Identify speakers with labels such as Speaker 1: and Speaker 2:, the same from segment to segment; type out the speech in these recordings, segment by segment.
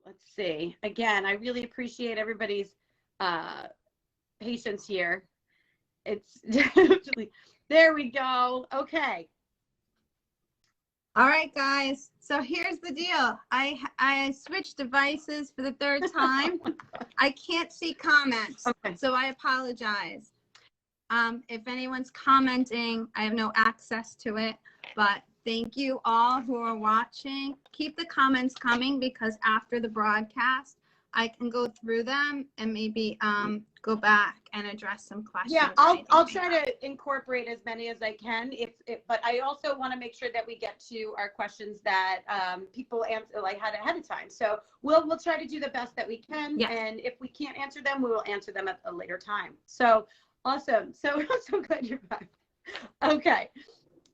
Speaker 1: let's see. Again, I really appreciate everybody's patience here. It's definitely, there we go. Okay.
Speaker 2: All right, guys. So here's the deal. I switched devices for the third time. I can't see comments,
Speaker 1: Okay.
Speaker 2: so I apologize. If anyone's commenting, I have no access to it, but thank you all who are watching. Keep the comments coming, because after the broadcast, I can go through them and maybe go back and address some questions.
Speaker 1: Yeah, I'll try to incorporate as many as I can. But I also want to make sure that we get to our questions that people answer like had ahead of time. So we'll try to do the best that we can.
Speaker 2: Yes.
Speaker 1: And if we can't answer them, we will answer them at a later time. So awesome. So I'm so glad you're back. Okay.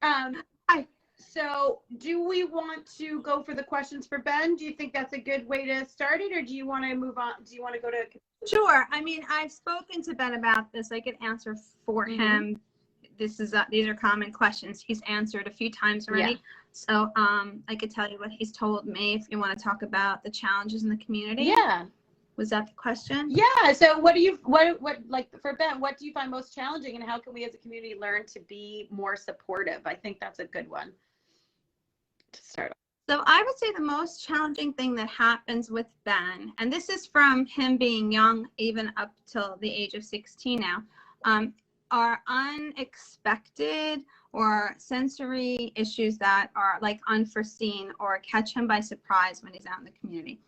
Speaker 2: Hi.
Speaker 1: So do we want to go for the questions for Ben? Do you think that's a good way to start it, or do you want to move on? Do you want to go to?
Speaker 2: Sure. I mean, I've spoken to Ben about this. I could answer for him. These are common questions he's answered a few times already. Yeah. So I could tell you what he's told me if you want to talk about the challenges in the community.
Speaker 1: Yeah.
Speaker 2: Was that the question?
Speaker 1: Yeah. So what like for Ben, what do you find most challenging, and how can we as a community learn to be more supportive? I think that's a good one to start off.
Speaker 2: So I would say the most challenging thing that happens with Ben, and this is from him being young, even up till the age of 16 now, are unexpected or sensory issues that are like unforeseen or catch him by surprise when he's out in the community.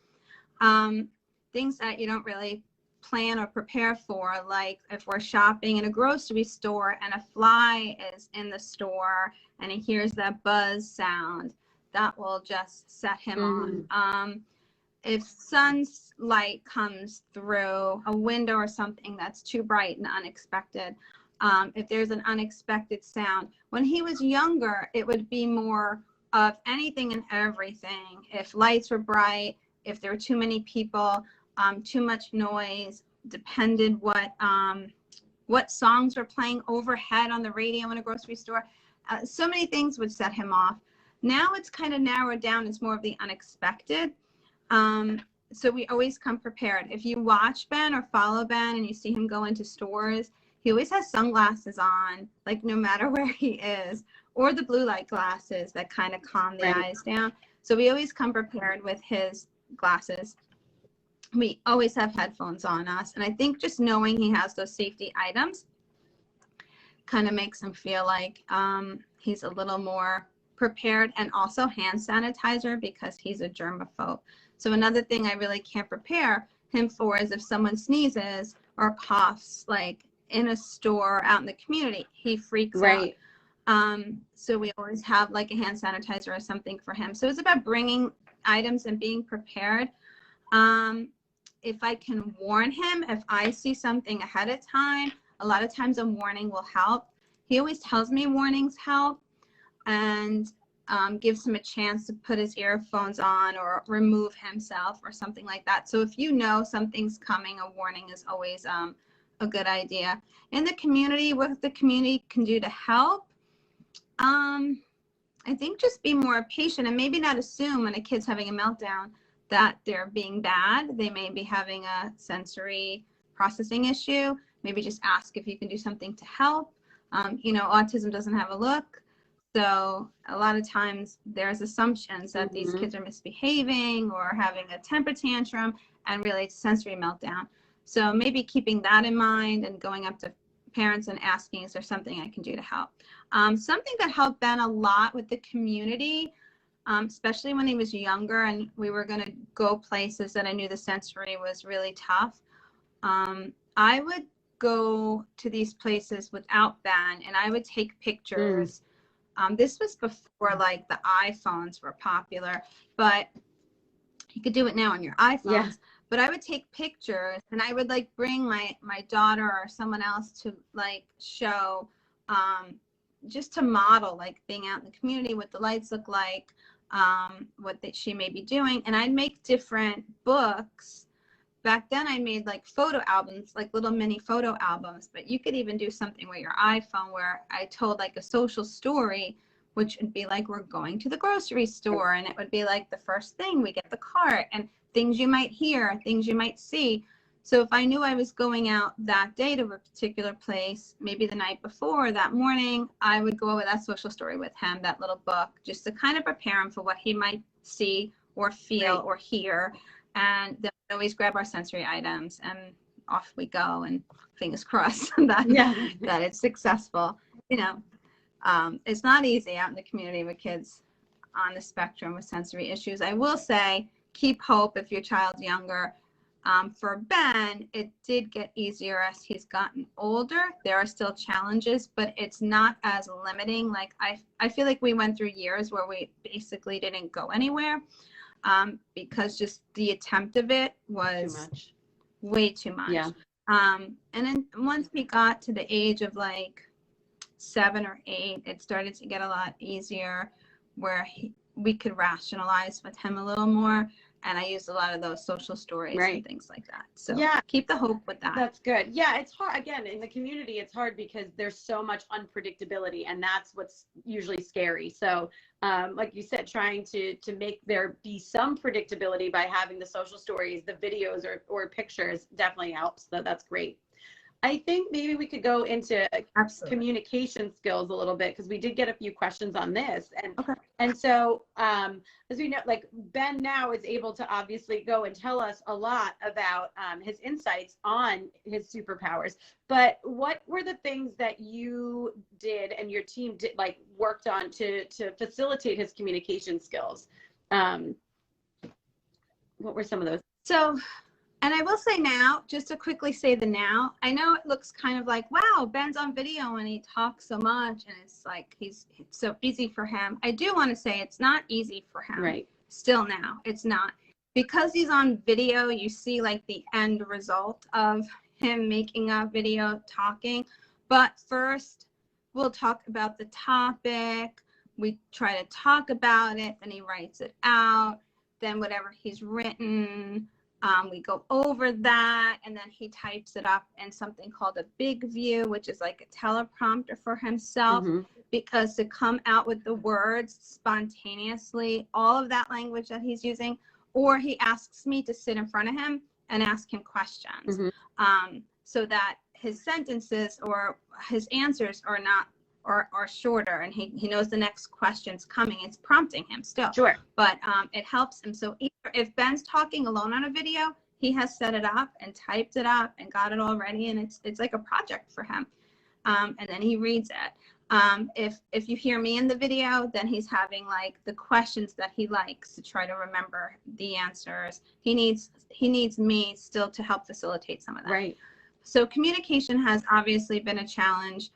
Speaker 2: Things that you don't really plan or prepare for, like if we're shopping in a grocery store and a fly is in the store and he hears that buzz sound, that will just set him on. If sunlight comes through a window or something that's too bright and unexpected, if there's an unexpected sound. When he was younger, it would be more of anything and everything. If lights were bright, if there were too many people, too much noise, depended what songs were playing overhead on the radio in a grocery store. So many things would set him off. Now it's kind of narrowed down. It's more of the unexpected. So we always come prepared. If you watch Ben or follow Ben and you see him go into stores, he always has sunglasses on, like no matter where he is, or the blue light glasses that kind of calm the eyes down. So we always come prepared with his glasses. We always have headphones on us. And I think just knowing he has those safety items kind of makes him feel like he's a little more prepared, and also hand sanitizer because he's a germaphobe. So another thing I really can't prepare him for is if someone sneezes or coughs, like in a store out in the community, he freaks out. So we always have like a hand sanitizer or something for him. So it's about bringing items and being prepared. If I can warn him, if I see something ahead of time, a lot of times a warning will help. He always tells me warnings help, and gives him a chance to put his earphones on or remove himself or something like that. So if you know something's coming, a warning is always a good idea. In the community, what the community can do to help, I think just be more patient and maybe not assume when a kid's having a meltdown that they're being bad. They may be having a sensory processing issue. Maybe just ask if you can do something to help. Autism doesn't have a look. So a lot of times there's assumptions that these kids are misbehaving or having a temper tantrum, and really it's sensory meltdown. So maybe keeping that in mind and going up to parents and asking, is there something I can do to help? Something that helped Ben a lot with the community, especially when he was younger and we were going to go places that I knew the sensory was really tough. I would go to these places without Ben and I would take pictures. This was before like the iPhones were popular, but you could do it now on your iPhones. Yeah. But I would take pictures and I would like bring my daughter or someone else to like show, just to model like being out in the community, what the lights look like, what she may be doing. And I'd make different books. Back then I made like photo albums, like little mini photo albums, but you could even do something with your iPhone where I told like a social story which would be like we're going to the grocery store, and it would be like the first thing we get the cart, and things you might hear, things you might see. So if I knew I was going out that day to a particular place, maybe the night before or that morning, I would go over that social story with him, that little book, just to kind of prepare him for what he might see or feel or hear. And then we always grab our sensory items and off we go, and fingers crossed that it's successful. You know, it's not easy out in the community with kids on the spectrum with sensory issues. I will say, keep hope if your child's younger. For Ben, it did get easier as he's gotten older. There are still challenges, but it's not as limiting. Like I feel like we went through years where we basically didn't go anywhere, because just the attempt of it was way too much.
Speaker 1: Yeah.
Speaker 2: And then once he got to the age of like 7 or 8, it started to get a lot easier, where we could rationalize with him a little more. And I used a lot of those social stories and things like that. So keep the hope with that.
Speaker 1: That's good. Yeah, it's hard. Again, in the community, it's hard because there's so much unpredictability, and that's what's usually scary. So like you said, trying to make there be some predictability by having the social stories, the videos or pictures definitely helps. So that's great. I think maybe we could go into communication skills a little bit, because we did get a few questions on this. And so as we know, like Ben now is able to obviously go and tell us a lot about his insights on his superpowers. But what were the things that you did and your team did, like worked on to facilitate his communication skills? What were some of those?
Speaker 2: So, and I will say now, just to quickly say the now, I know it looks kind of like, wow, Ben's on video and he talks so much and it's like it's so easy for him. I do want to say it's not easy for him.
Speaker 1: Right.
Speaker 2: Still now, it's not. Because he's on video, you see like the end result of him making a video talking. But first, we'll talk about the topic. We try to talk about it, then he writes it out. Then whatever he's written, we go over that, and then he types it up in something called a big view, which is like a teleprompter for himself, because to come out with the words spontaneously, all of that language that he's using, or he asks me to sit in front of him and ask him questions, so that his sentences or his answers are not are shorter, and he knows the next question's coming. It's prompting him still. Sure. But it helps him. So if Ben's talking alone on a video, he has set it up and typed it up and got it all ready, and it's like a project for him. And then he reads it. If you hear me in the video, then he's having like the questions that he likes to try to remember the answers. He needs me still to help facilitate some of that. Right. So communication has obviously been a challenge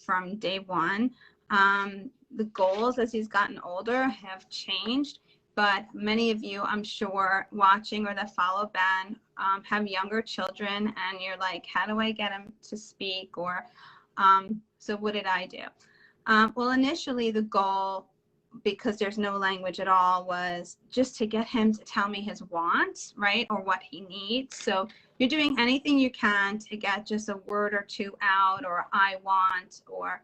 Speaker 2: from day one. The goals as he's gotten older have changed, but many of you, I'm sure, watching or that follow Ben have younger children, and you're like, how do I get him to speak? Or so what did I do? Well, initially the goal, because there's no language at all, was just to get him to tell me his wants, right? Or what he needs. So you're doing anything you can to get just a word or two out, or I want, or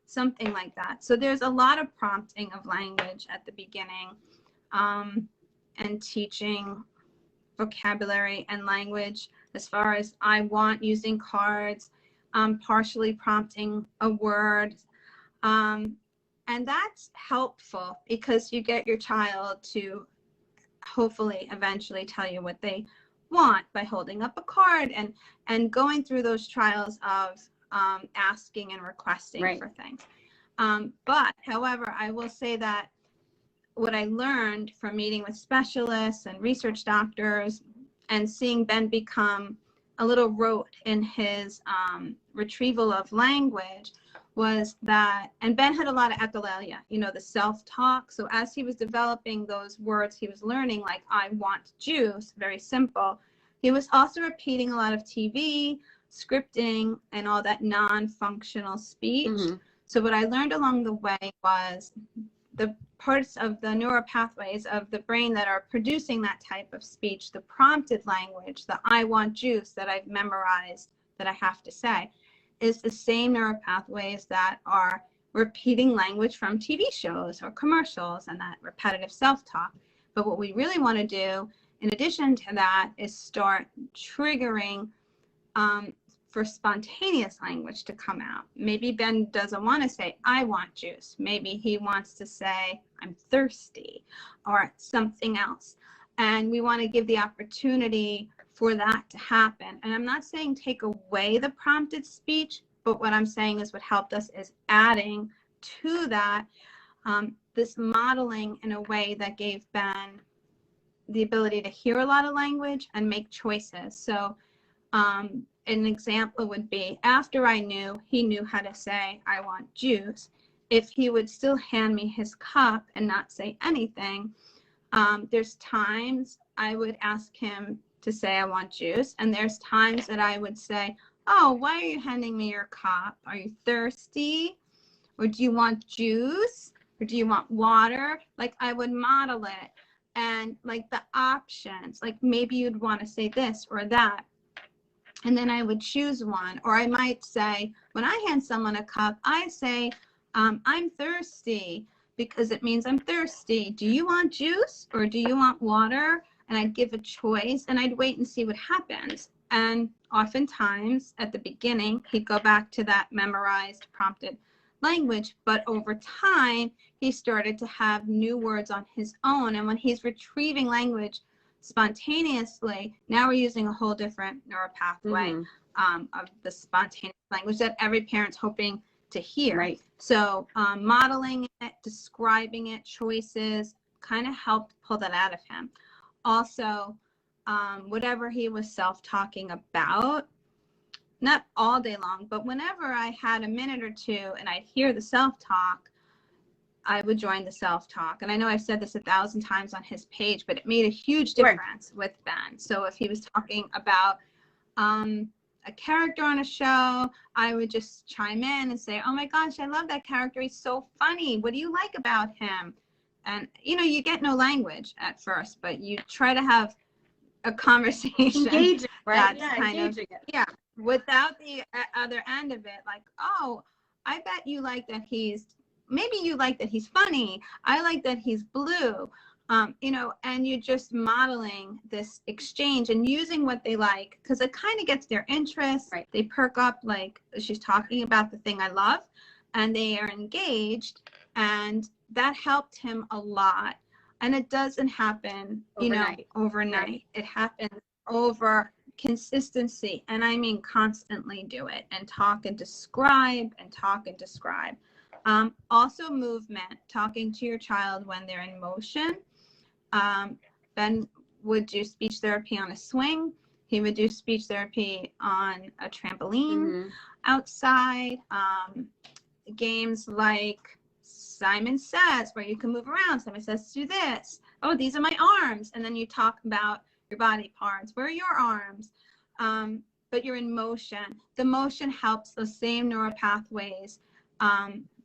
Speaker 2: something like that. So there's a lot of prompting of language at the beginning, and teaching vocabulary and language as far as I want, using cards, partially prompting a word. And that's helpful because you get your child to hopefully eventually tell you what they want by holding up a card and going through those trials of asking and requesting for things. But however, I will say that what I learned from meeting with specialists and research doctors and seeing Ben become a little rote in his retrieval of language was that, and Ben had a lot of echolalia, the self-talk. So as he was developing those words, he was learning like, I want juice, very simple. He was also repeating a lot of TV, scripting, and all that non-functional speech. So what I learned along the way was the parts of the neural pathways of the brain that are producing that type of speech, the prompted language, the I want juice that I've memorized that I have to say, is the same neural pathways that are repeating language from TV shows or commercials and that repetitive self-talk. But what we really want to do, in addition to that, is start triggering for spontaneous language to come out. Maybe Ben doesn't want to say, I want juice. Maybe he wants to say, I'm thirsty, or something else. And we want to give the opportunity for that to happen. And I'm not saying take away the prompted speech, but what I'm saying is what helped us is adding to that this modeling in a way that gave Ben the ability to hear a lot of language and make choices. So an example would be, after I knew he knew how to say, I want juice, if he would still hand me his cup and not say anything, there's times I would ask him to say, I want juice. And there's times that I would say, oh, why are you handing me your cup? Are you thirsty? Or do you want juice? Or do you want water? Like, I would model it. And like the options, like maybe you'd want to say this or that. And then I would choose one. Or I might say, when I hand someone a cup, I say, I'm thirsty, because it means I'm thirsty. Do you want juice or do you want water? And I'd give a choice and I'd wait and see what happens. And oftentimes at the beginning, he'd go back to that memorized, prompted language. But over time, he started to have new words on his own. And when he's retrieving language spontaneously, now we're using a whole different neuropathway of the spontaneous language that every parent's hoping to hear.
Speaker 1: Right.
Speaker 2: So modeling it, describing it, choices kind of helped pull that out of him. Also, whatever he was self-talking about, not all day long, but whenever I had a minute or two and I'd hear the self-talk, I would join the self-talk. And I know I've said this 1,000 times on his page, but it made a huge difference with Ben. So if he was talking about a character on a show, I would just chime in and say, oh my gosh, I love that character. He's so funny. What do you like about him? And, you know, you get no language at first, but you try to have a conversation.
Speaker 1: Engaging, right?
Speaker 2: That's kind of, yeah, without the other end of it, like, oh, I bet you like that maybe you like that he's funny. I like that he's blue. You know, and you're just modeling this exchange and using what they like, because it kind of gets their interest. Right. They perk up, like she's talking about the thing I love, and they are engaged, and that helped him a lot. And it doesn't happen, overnight. Right. It happens over consistency, and I mean constantly do it and talk and describe and talk and describe. Also movement, talking to your child when they're in motion. Ben would do speech therapy on a swing. He would do speech therapy on a trampoline outside. Games like Simon Says, where you can move around. Simon Says, do this. Oh, these are my arms. And then you talk about your body parts. Where are your arms? But you're in motion. The motion helps those same neural pathways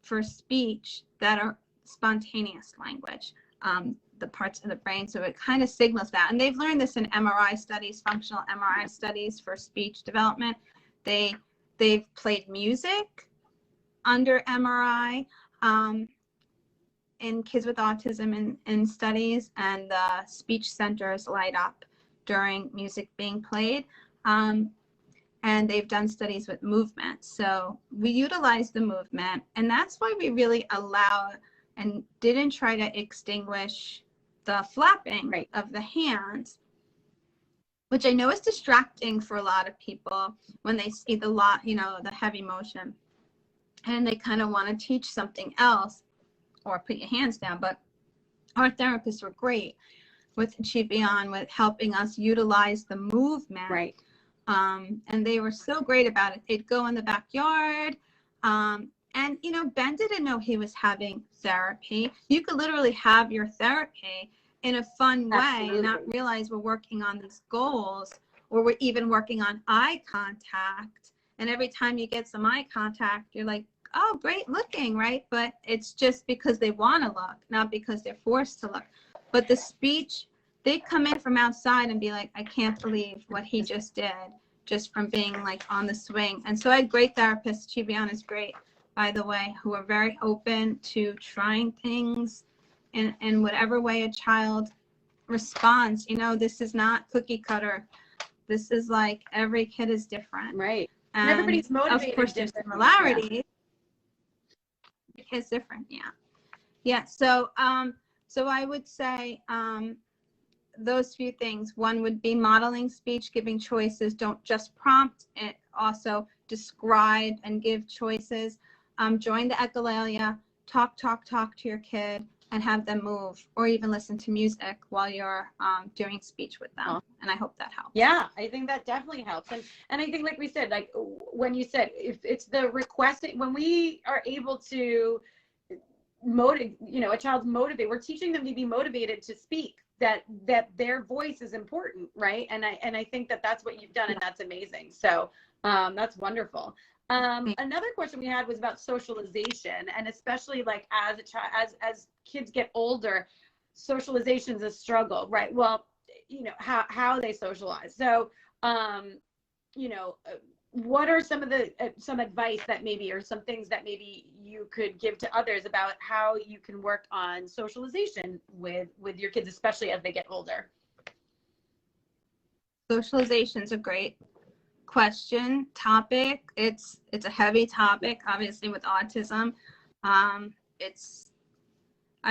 Speaker 2: for speech that are spontaneous language. The parts of the brain, so it kind of signals that. And they've learned this in MRI studies, functional MRI studies for speech development. They've played music under MRI in kids with autism in studies, and the speech centers light up during music being played. And they've done studies with movement. So we utilize the movement, and that's why we really allow and didn't try to extinguish the flapping of the hands, which I know is distracting for a lot of people when they see the heavy motion, and they kind of want to teach something else or put your hands down. But our therapists were great with Beyond, with helping us utilize the movement. Right. And they were so great about it. They'd go in the backyard. And, Ben didn't know he was having therapy. You could literally have your therapy in a fun way and not realize we're working on these goals, or we're even working on eye contact. And every time you get some eye contact, you're like, oh, great looking, right? But it's just because they want to look, not because they're forced to look. But the speech, they come in from outside and be like, I can't believe what he just did, just from being like on the swing. And so I had great therapists. Chibiana is great. by the way, who are very open to trying things in whatever way a child response. You know, this is not cookie cutter. This is like every kid is different.
Speaker 1: Right.
Speaker 2: And
Speaker 1: everybody's motivated
Speaker 2: of course there's
Speaker 1: differently.
Speaker 2: similarities. Every kid's different. Yeah. So I would say those few things. One would be modeling speech, giving choices. Don't just prompt it, also describe and give choices. Join the echolalia, talk to your kid, and have them move, or even listen to music while you're doing speech with them. And I hope that helps.
Speaker 1: Yeah, I think that definitely helps. And I think, like we said, like when you said, if it's the requesting, when we are able to motivate, you know, a child's motivated, we're teaching them to be motivated to speak, that their voice is important, right? And I think that that's what you've done, and that's amazing. So that's wonderful. Another question we had was about socialization, and especially like as a child, as kids get older, socialization is a struggle, right? Well, you know, how they socialize. So, you know, what are some of the some advice that maybe, or some things that maybe you could give to others about how you can work on socialization with your kids, especially as they get older?
Speaker 2: Socialization is a great topic. It's a heavy topic, obviously, with autism. I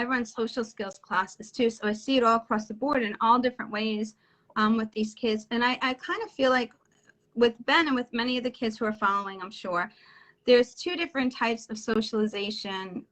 Speaker 2: run social skills classes too, so I see it all across the board in all different ways with these kids. And I kind of feel like with Ben and with many of the kids who are following, I'm sure, there's two different types of socialization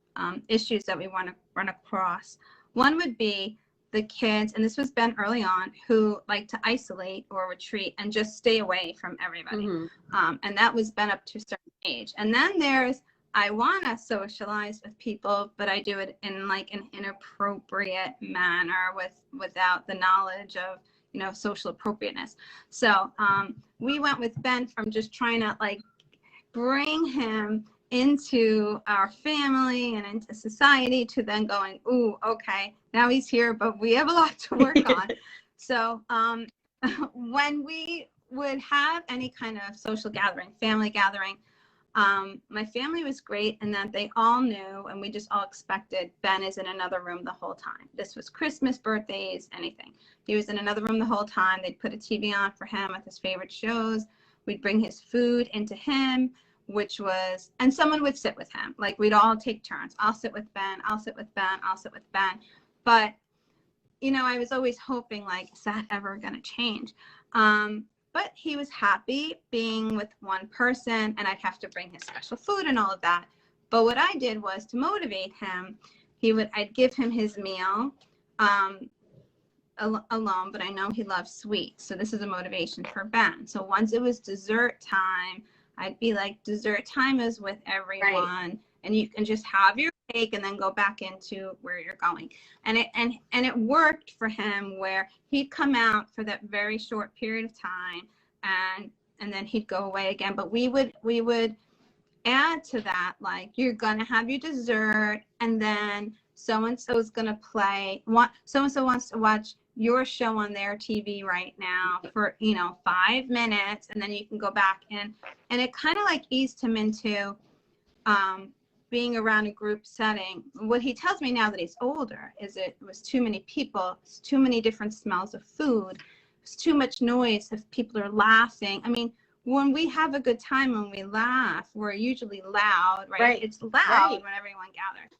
Speaker 2: issues that we want to run across. One would be the kids, and this was Ben early on, who like to isolate or retreat and just stay away from everybody. And that was Ben up to a certain age. And then there's, I want to socialize with people, but I do it in like an inappropriate manner without the knowledge of, you know, social appropriateness. So we went with Ben from just trying to like bring him into our family and into society to then going, ooh, okay, now he's here, but we have a lot to work on. So when we would have any kind of social gathering, family gathering, my family was great in that they all knew, and we just all expected Ben is in another room the whole time. This was Christmas, birthdays, anything. He was in another room the whole time. They'd put a TV on for him with his favorite shows. We'd bring his food into him, which was, and someone would sit with him. Like we'd all take turns. I'll sit with Ben, I'll sit with Ben, I'll sit with Ben. But, you know, I was always hoping, like, is that ever going to change? But he was happy being with one person, and I'd have to bring his special food and all of that. But what I did was to motivate him. I'd give him his meal alone, but I know he loves sweets. So this is a motivation for Ben. So once it was dessert time, I'd be like, dessert time is with everyone, right, and you can just have your cake and then go back into where you're going. And it worked for him, where he'd come out for that very short period of time, and then he'd go away again. But we would add to that, like, you're gonna have your dessert, and then so-and-so is gonna play, so-and-so wants to watch your show on their TV right now for, you know, 5 minutes, and then you can go back in. And it kind of like eased him into being around a group setting. What he tells me now that he's older is it was too many people, it's too many different smells of food, it's too much noise if people are laughing. I mean, when we have a good time, when we laugh, we're usually loud, right? It's loud when everyone gathers.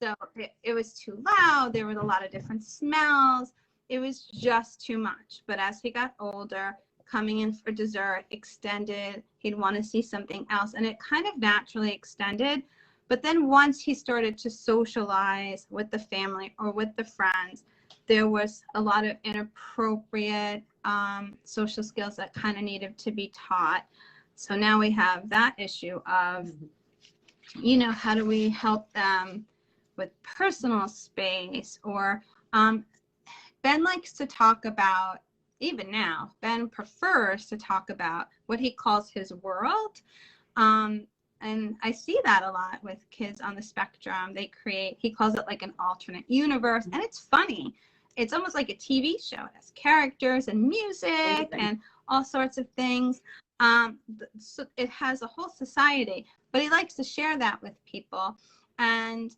Speaker 2: So it was too loud. There was a lot of different smells. It was just too much. But as he got older, coming in for dessert extended, he'd want to see something else. And it kind of naturally extended. But then once he started to socialize with the family or with the friends, there was a lot of inappropriate social skills that kind of needed to be taught. So now we have that issue of, you know, how do we help them with personal space? Or Ben likes to talk about, even now, Ben prefers to talk about what he calls his world. And I see that a lot with kids on the spectrum. He calls it like an alternate universe, and it's funny. It's almost like a TV show. It has characters and music and all sorts of things. So it has a whole society, but he likes to share that with people. And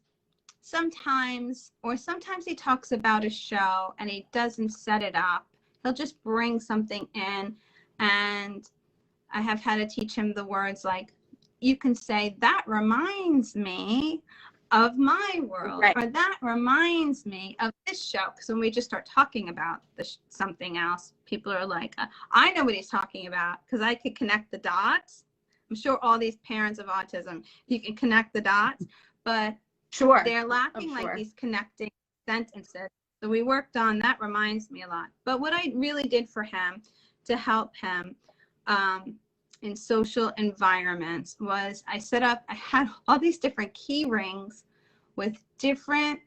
Speaker 2: sometimes he talks about a show and he doesn't set it up. He'll just bring something in, and I have had to teach him the words like, you can say, that reminds me of my world,
Speaker 1: Right.
Speaker 2: or that reminds me of this show. Because when we just start talking about something else, people are like, I know what he's talking about because I could connect the dots. I'm sure all these parents of autism, you can connect the dots, but
Speaker 1: Sure.
Speaker 2: they're lacking
Speaker 1: Sure.
Speaker 2: like these connecting sentences. So we worked on that, reminds me a lot. But what I really did for him to help him in social environments was I had all these different key rings with different,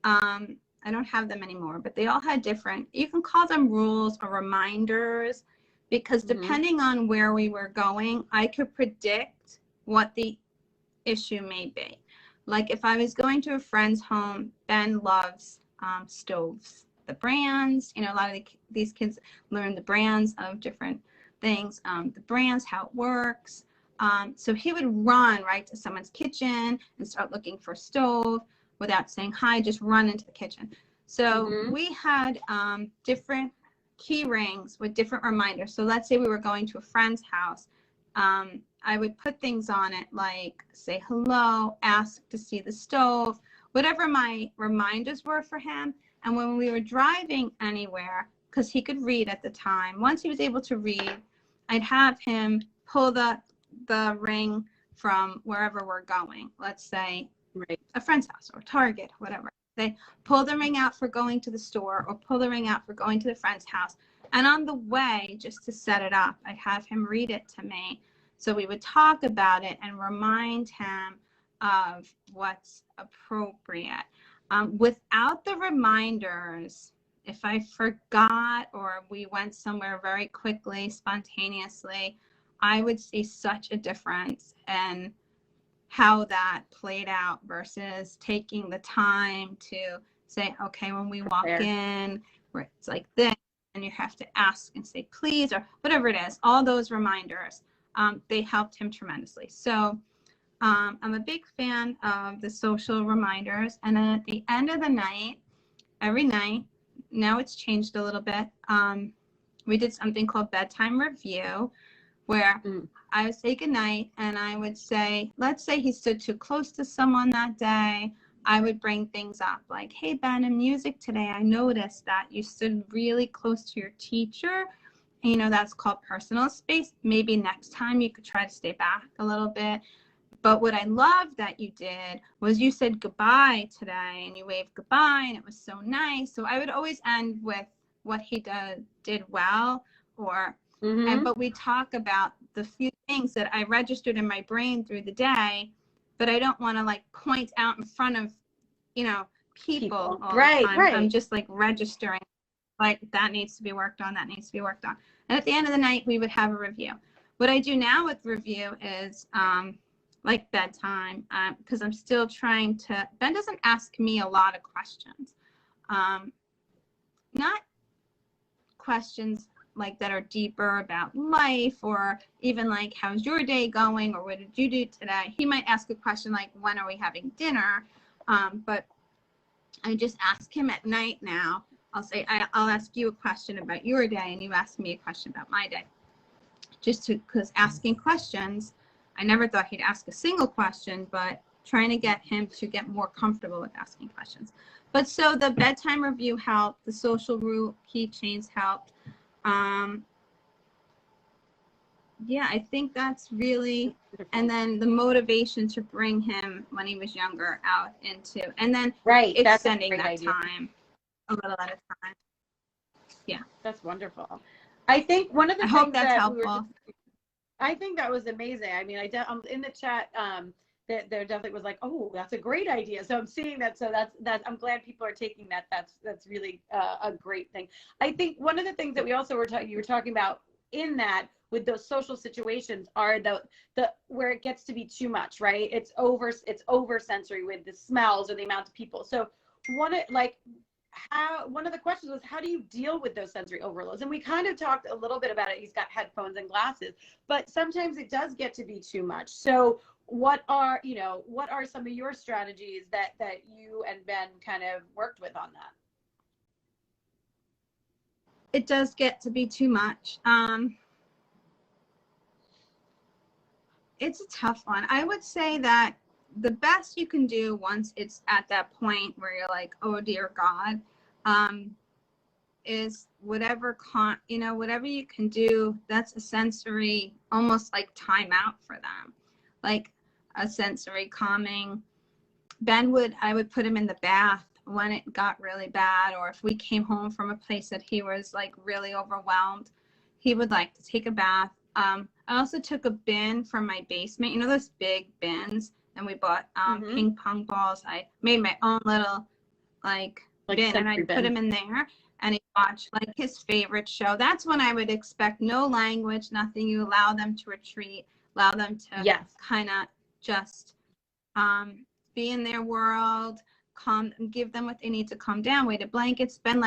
Speaker 2: I don't have them anymore, but they all had different, you can call them rules or reminders, because depending on where we were going, I could predict what the issue may be. Like if I was going to a friend's home, Ben loves stoves, the brands, a lot of these kids learn the brands of different things, the brands, how it works. So he would run right to someone's kitchen and start looking for a stove without saying hi, just run into the kitchen. So we had different key rings with different reminders. So let's say we were going to a friend's house. I would put things on it like say hello, ask to see the stove, whatever my reminders were for him. And when we were driving anywhere, because he could read at the time, once he was able to read, I'd have him pull the ring from wherever we're going. Let's say a friend's house or Target, whatever. They pull the ring out for going to the store or pull the ring out for going to the friend's house. And on the way, just to set it up, I'd have him read it to me. So we would talk about it and remind him of what's appropriate. Without the reminders, if I forgot or we went somewhere very quickly, spontaneously, I would see such a difference in how that played out versus taking the time to say, okay, when we walk in, where it's like this, and you have to ask and say, please, or whatever it is, all those reminders, they helped him tremendously. So I'm a big fan of the social reminders. And then at the end of the night, every night, now it's changed a little bit. We did something called bedtime review, where I would say goodnight and I would say, let's say he stood too close to someone that day. I would bring things up like, hey, Ben, in music today, I noticed that you stood really close to your teacher. That's called personal space. Maybe next time you could try to stay back a little bit. But what I loved that you did was you said goodbye today and you waved goodbye and it was so nice. So I would always end with what he did well, or but we talk about the few things that I registered in my brain through the day, but I don't want to like point out in front of people all the time. I'm just like registering, like that needs to be worked on, that needs to be worked on. And at the end of the night, we would have a review. What I do now with review is like bedtime, because I'm still trying to, Ben doesn't ask me a lot of questions. Not questions like that are deeper about life, or even like, how's your day going, or what did you do today? He might ask a question like, when are we having dinner? But I just ask him at night now. I'll say, I'll ask you a question about your day and you ask me a question about my day. Because asking questions, I never thought he'd ask a single question, but trying to get him to get more comfortable with asking questions. But so the bedtime review helped, the social rule keychains helped. Yeah, I think that's really, and then the motivation to bring him when he was younger out into, and then extending that time a little at a time. Yeah,
Speaker 1: that's wonderful. I think one of the
Speaker 2: I
Speaker 1: things
Speaker 2: hope that's
Speaker 1: that
Speaker 2: helpful.
Speaker 1: I think that was amazing. I mean, I'm in the chat. That there definitely was like, oh, that's a great idea. So I'm seeing that. So that's I'm glad people are taking that. That's really a great thing. I think one of the things that we also you were talking about in that with those social situations are the where it gets to be too much, right? It's over sensory with the smells or the amount of people. So one of the questions was, how do you deal with those sensory overloads? And we kind of talked a little bit about it. He's got headphones and glasses, but sometimes it does get to be too much. So what are some of your strategies that you and Ben kind of worked with on that?
Speaker 2: It does get to be too much. It's a tough one. I would say that the best you can do once it's at that point where you're like, oh dear God, is whatever whatever you can do that's a sensory, almost like timeout for them, like a sensory calming. I would put him in the bath when it got really bad, or if we came home from a place that he was like really overwhelmed, he would like to take a bath. I also took a bin from my basement, those big bins, and we bought ping pong balls. I made my own little like bin, and I put him in there, and he watched like his favorite show. That's when I would expect no language, nothing. You allow them to retreat, allow them to kind of just be in their world, calm, give them what they need to calm down, weighted blankets. Ben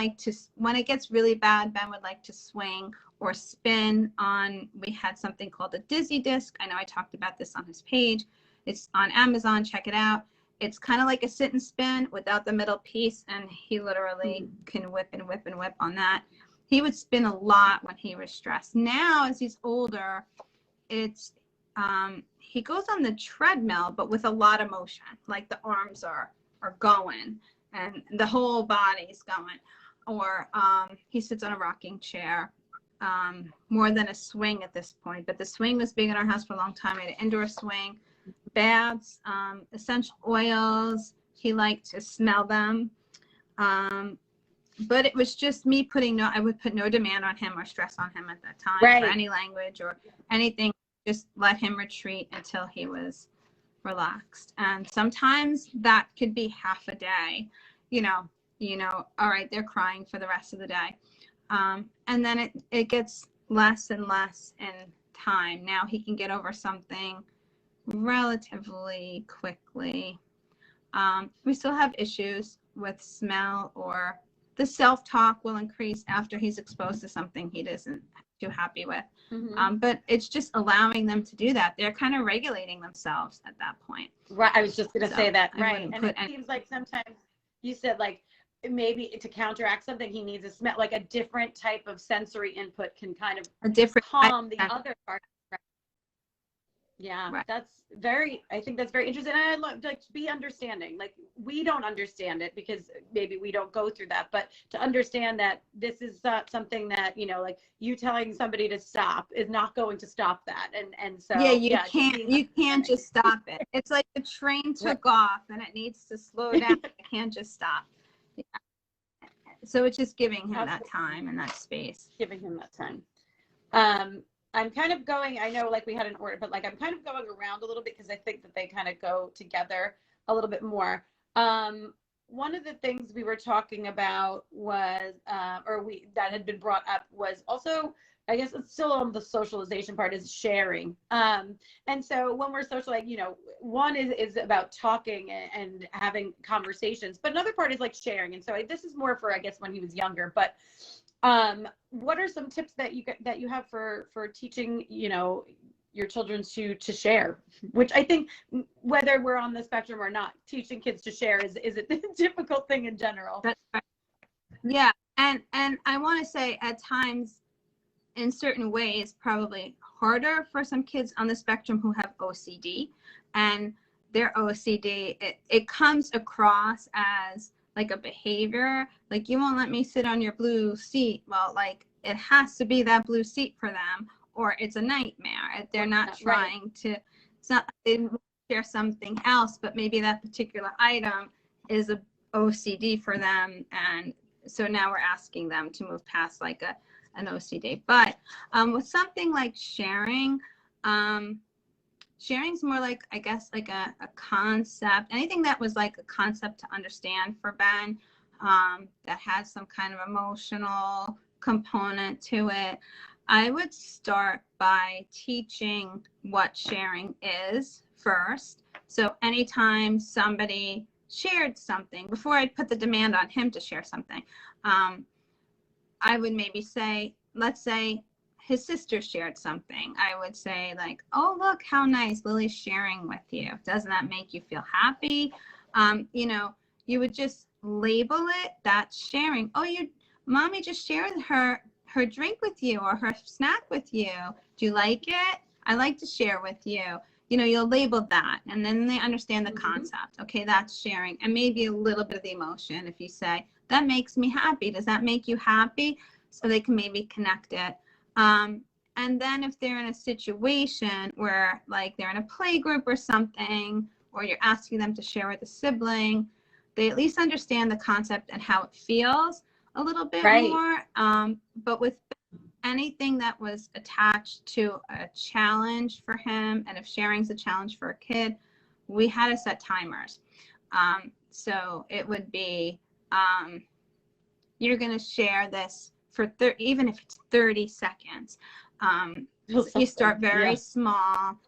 Speaker 2: when it gets really bad, Ben would like to swing or spin on, we had something called a dizzy disc. I know I talked about this on his page. It's on Amazon, check it out. It's kind of like a sit and spin without the middle piece, and he literally can whip and whip and whip on that. He would spin a lot when he was stressed. Now, as he's older, it's he goes on the treadmill, but with a lot of motion, like the arms are going and the whole body's going. Or he sits on a rocking chair, more than a swing at this point. But the swing was big in our house for a long time. I had an indoor swing, baths, essential oils. He liked to smell them. But it was just me I would put no demand on him or stress on him at that time for any language or anything. Just let him retreat until he was relaxed. And sometimes that could be half a day, all right, they're crying for the rest of the day. And then it gets less and less in time. Now he can get over something relatively quickly. We still have issues with smell, or the self-talk will increase after he's exposed to something he isn't too happy with. But it's just allowing them to do that. They're kind of regulating themselves at that point.
Speaker 1: Right. I was just going to say that. Right. And it seems like sometimes you said like maybe to counteract something, he needs a smell, like a different type of sensory input can kind of calm the other part. Yeah, I think that's very interesting. And I love to be understanding. Like, we don't understand it because maybe we don't go through that, but to understand that this is something that, like you telling somebody to stop is not going to stop that. And so
Speaker 2: you can't just stop it. It's like the train took off and it needs to slow down. It can't just stop. Yeah. So it's just giving him that time and that space.
Speaker 1: Giving him that time. I'm kind of going, I know like we had an order, but like I'm kind of going around a little bit because I think that they kind of go together a little bit more. One of the things we were talking about was, that had been brought up was also, I guess it's still on the socialization part, is sharing. And so when we're social, like, one is about talking and having conversations, but another part is like sharing. And so this is more for, I guess, when he was younger, but what are some tips that you have for teaching, your children to share, which I think whether we're on the spectrum or not, teaching kids to share is a difficult thing in general.
Speaker 2: That's right. Yeah. And I want to say at times, in certain ways, probably harder for some kids on the spectrum who have OCD, and their OCD, it comes across as like a behavior, like you won't let me sit on your blue seat. Well, like it has to be that blue seat for them, or it's a nightmare. They're not trying to, it's not, they want to share something else, but maybe that particular item is a OCD for them. And so now we're asking them to move past like an OCD. But with something like sharing, sharing's more like, I guess, like a concept, anything that was like a concept to understand for Ben, that has some kind of emotional component to it. I would start by teaching what sharing is first. So anytime somebody shared something, before I'd put the demand on him to share something, I would maybe say, let's say, his sister shared something, I would say like, oh, look how nice Lily's sharing with you. Doesn't that make you feel happy? You know, you would just label it, that's sharing. Oh, mommy just shared her drink with you or her snack with you. Do you like it? I like to share with you. You know, you'll label that, and then they understand the concept. Okay, that's sharing, and maybe a little bit of the emotion. If you say, that makes me happy, does that make you happy? So they can maybe connect it. And then if they're in a situation where like they're in a play group or something, or you're asking them to share with a sibling, they at least understand the concept and how it feels a little bit more. But with anything that was attached to a challenge for him, and if sharing's a challenge for a kid, we had to set timers. So it would be, you're going to share this for even if it's 30 seconds. You start very small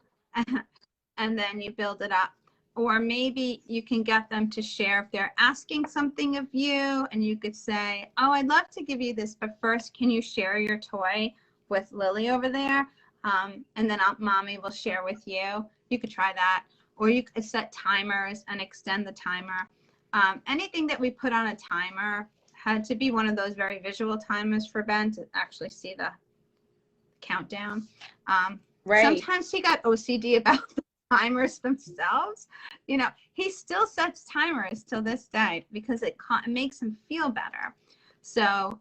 Speaker 2: and then you build it up. Or maybe you can get them to share if they're asking something of you, and you could say, oh, I'd love to give you this, but first, can you share your toy with Lily over there? And then mommy will share with you. You could try that. Or you could set timers and extend the timer. Anything that we put on a timer had to be one of those very visual timers for Ben to actually see the countdown. Sometimes he got OCD about the timers themselves. You know, he still sets timers till this day because it makes him feel better. So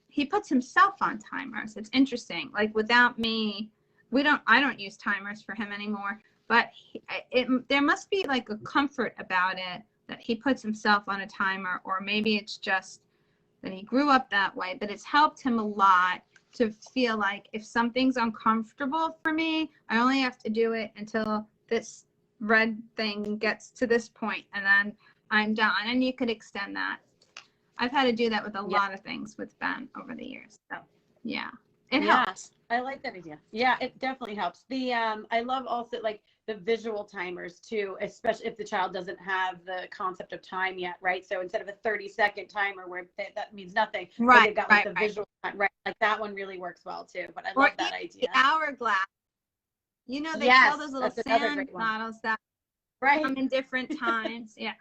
Speaker 2: he puts himself on timers. It's interesting. Like without me, I don't use timers for him anymore. But there must be like a comfort about it that he puts himself on a timer, or maybe it's just that he grew up that way. But it's helped him a lot to feel like if something's uncomfortable for me, I only have to do it until this red thing gets to this point, and then I'm done. And you could extend that. I've had to do that with a lot of things with Ben over the years. So yeah, it helps.
Speaker 1: I like that idea. Yeah, it definitely helps. I love also like the visual timers too, especially if the child doesn't have the concept of time yet, right? So instead of a 30-second timer where that means nothing, they've got like the visual time, right? Like that one really works well too. But I love that idea.
Speaker 2: The hourglass. You know, they sell those little sand models that come in different times. Yeah.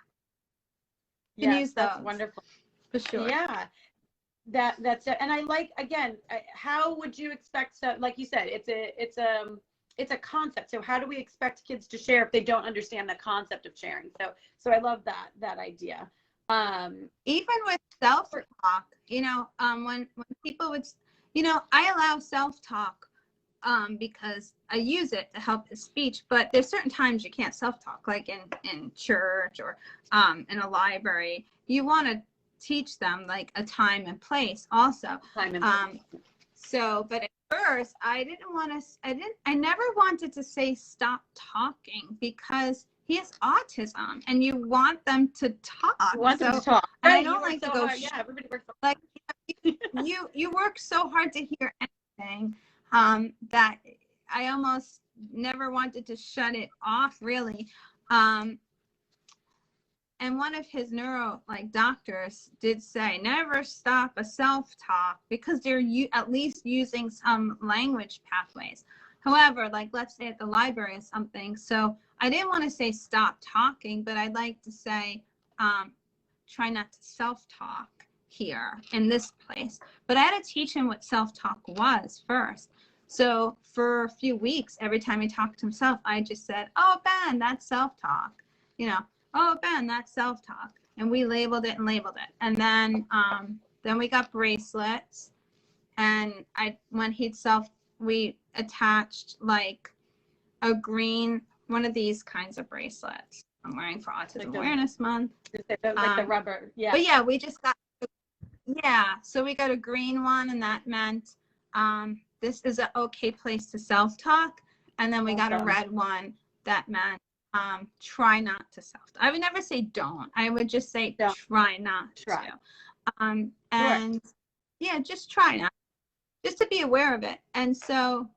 Speaker 2: You can use those.
Speaker 1: That's wonderful.
Speaker 2: For sure.
Speaker 1: Yeah. That's it. And I like, again, how would you expect, so like you said, it's a concept. So how do we expect kids to share if they don't understand the concept of sharing? So I love that idea.
Speaker 2: Even with self-talk, you know, when people would, you know, I allow self-talk because I use it to help his speech, but there's certain times you can't self-talk, like in church or in a library. You want to teach them like a time and place also. So, but at first I never wanted to say stop talking because he has autism and you want them to talk.
Speaker 1: You want them to talk. Right.
Speaker 2: I don't like to go,
Speaker 1: everybody works
Speaker 2: like you work so hard to hear anything that I almost never wanted to shut it off really. And one of his doctors did say, never stop a self-talk because they're at least using some language pathways. However, like let's say at the library or something. So I didn't want to say stop talking, but I'd like to say, try not to self-talk here in this place. But I had to teach him what self-talk was first. So for a few weeks, every time he talked to himself, I just said, oh, Ben, that's self-talk, you know. Oh, Ben, that's self-talk. And we labeled it. And then we got bracelets. And we attached like a green, one of these kinds of bracelets I'm wearing for Autism Awareness Month.
Speaker 1: Like the rubber, yeah.
Speaker 2: But yeah, we just got, so we got a green one, and that meant this is an okay place to self-talk. And then we got a red one that meant try not to self-talk. I would never say don't. I would just say try not to. And yeah, just try not. Just to be aware of it. And so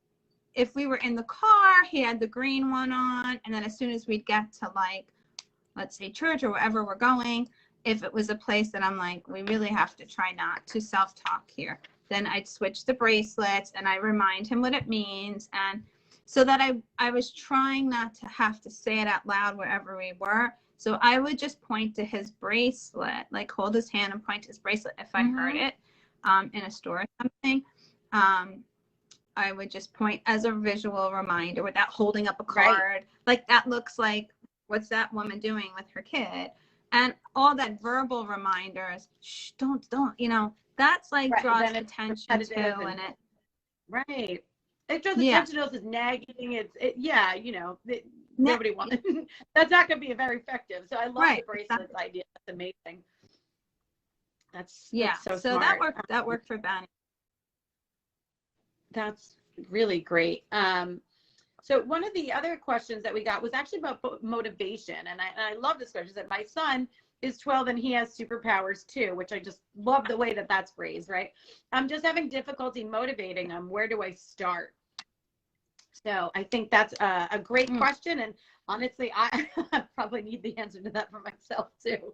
Speaker 2: if we were in the car, he had the green one on. And then as soon as we'd get to like, let's say church or wherever we're going, if it was a place that I'm like, we really have to try not to self-talk here, then I'd switch the bracelets and I remind him what it means. And so that I was trying not to have to say it out loud wherever we were. So I would just point to his bracelet, like hold his hand and point to his bracelet if I heard it in a store or something. I would just point as a visual reminder without holding up a card. Like that looks like, what's that woman doing with her kid? And all that verbal reminders, shh, don't, you know, that's like draws attention to, and it.
Speaker 1: It draws attention to us as nagging. You know, nobody wants that's not going to be very effective. So I love the bracelets idea. That's amazing. That's so smart.
Speaker 2: that worked for Ben.
Speaker 1: That's really great. So one of the other questions that we got was actually about motivation. And I love this question. That my son is 12 and he has superpowers too, which I just love the way that that's phrased, right? I'm just having difficulty motivating him. Where do I start? So I think that's a great question. And honestly, I probably need the answer to that for myself too.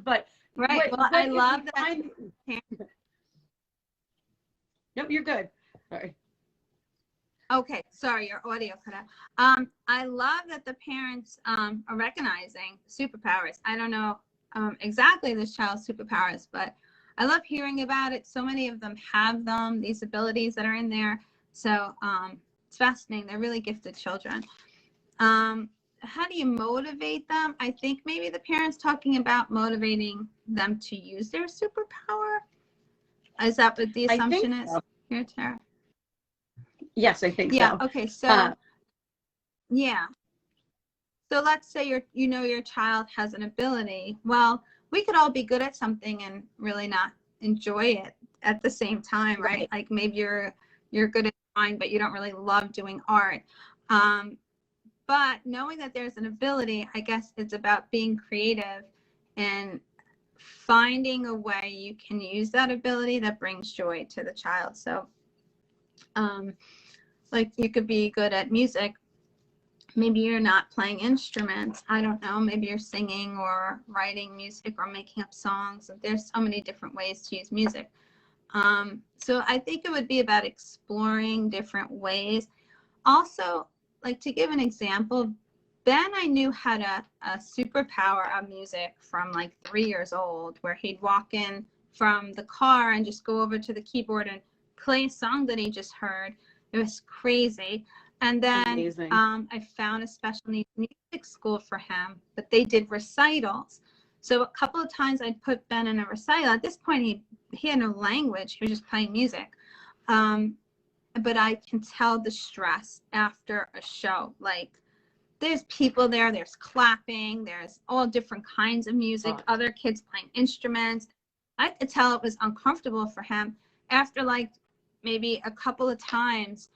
Speaker 1: But
Speaker 2: I love that.
Speaker 1: Nope, you're good. Sorry.
Speaker 2: Okay, sorry, your audio cut out. I love that the parents are recognizing superpowers. I don't know exactly this child's superpowers, but I love hearing about it. So many of them have them, these abilities that are in there. So it's fascinating. They're really gifted children. How do you motivate them? I think maybe the parents talking about motivating them to use their superpower. Is that what the assumption is here, Tara?
Speaker 1: Yes, I think so.
Speaker 2: Okay. So, So let's say your child has an ability. Well, we could all be good at something and really not enjoy it at the same time, right? Like maybe you're good at drawing, but you don't really love doing art. But knowing that there's an ability, I guess it's about being creative and finding a way you can use that ability that brings joy to the child. So, like you could be good at music. Maybe you're not playing instruments. I don't know. Maybe you're singing or writing music or making up songs. There's so many different ways to use music. So I think it would be about exploring different ways. Also, like to give an example, Ben, I knew had a superpower of music from like 3 years old, where he'd walk in from the car and just go over to the keyboard and play a song that he just heard. It was crazy. And then I found a special needs music school for him, but they did recitals. So a couple of times I'd put Ben in a recital. At this point, he had no language. He was just playing music. But I can tell the stress after a show. Like there's people there, there's clapping, there's all different kinds of music, other kids playing instruments. I could tell it was uncomfortable for him. After like maybe a couple of times,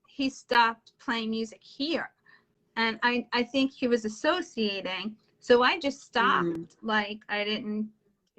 Speaker 2: he stopped playing music here. And I think he was associating. So I just stopped. Like I didn't